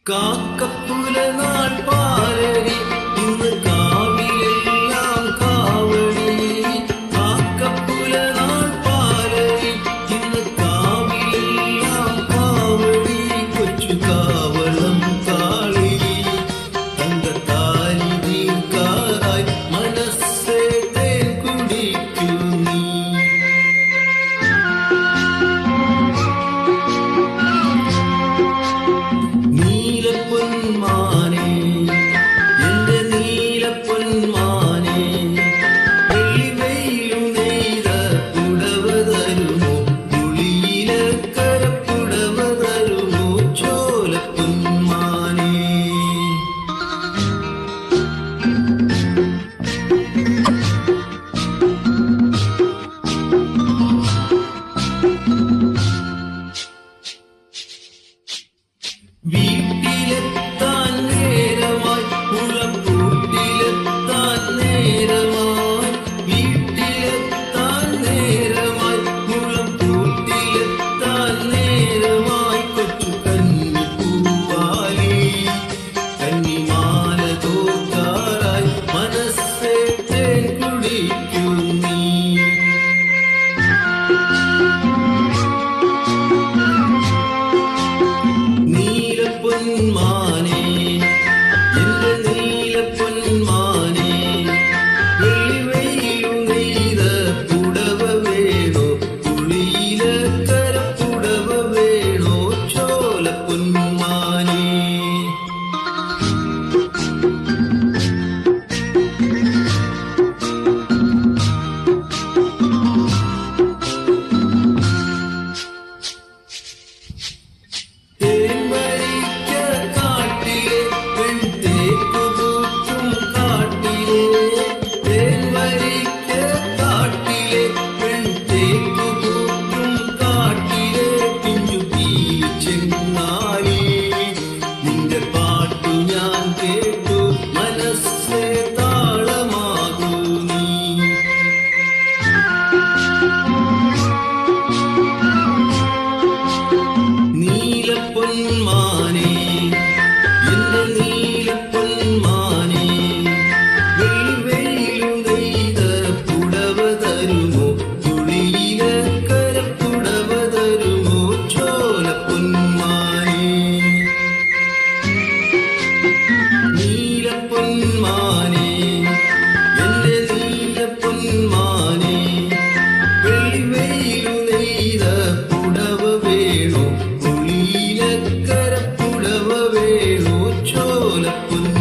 കാക്കപ്പുലനാൾ പാലരി ഇന്ന് കാവിലെല്ലാം കാവടി. കാക്കപ്പുലനാൾ പാലരി ഇന്ന് കാവിലെല്ലാം കാവടി. കൊച്ചു കാവളം കാളി തങ്കത്താലി നീക്കാറായി മനസ്സേ തേൻ കുടിക്കൂ നീ. നീലപ്പൊന്മാനേ എന്റെ നീലപ്പൊന്മാനേ, വെള്ളിവെയിലും നെയ്ത പുടവ തരുമോ, പുളിയിലക്കരപ്പുടവ തരുമോ ചോലപ്പൊന്മാനേ. വീട്ടിലെത്താൻ നേരമായി പുഴക്കൂട്ടിലെത്താൻ നേരമായി. വീട്ടിലെത്താൻ നേരമായി പുഴക്കൂട്ടിലെത്താൻ നേരമായി. കൊച്ചു കന്നിപ്പൂവാലി കന്നിമാല തോക്കാറായി മനസ്സേ തേൻ കുടിക്കൂ നീ. നീലപ്പൊന്മാനേ എന്റെ നീലപ്പൊന്മാനേ, വെള്ളിവെയിലും നെയ്ത പുടവ വേണോ, പുളിയിലക്കരപ്പുടവ വേണോ ചോലപ്പൊന്മാനേ. നിന്റെ പാട്ടു ഞാൻ കേട്ടു മനസ്സേ താളമാകൂ നീ. നീലപ്പൊന്മാനേ എന്റെ നീലപ്പൊന്മാനേ, വെള്ളിവെയിലും നെയ്ത പുടവ തരുമോ, പുളിയിലക്കരപ്പുടവ തരുമോ ചോലപ്പൊന്മാനേ. നീലപ്പൊന്മാനേ എന്റെ നീലപ്പൊന്മാനേ, വെള്ളിവെയിലും നെയ്ത പുടവ വേണോ, പുളിയിലക്കരപ്പുടവ വേണോ ചോലപ്പൊന്മാനേ.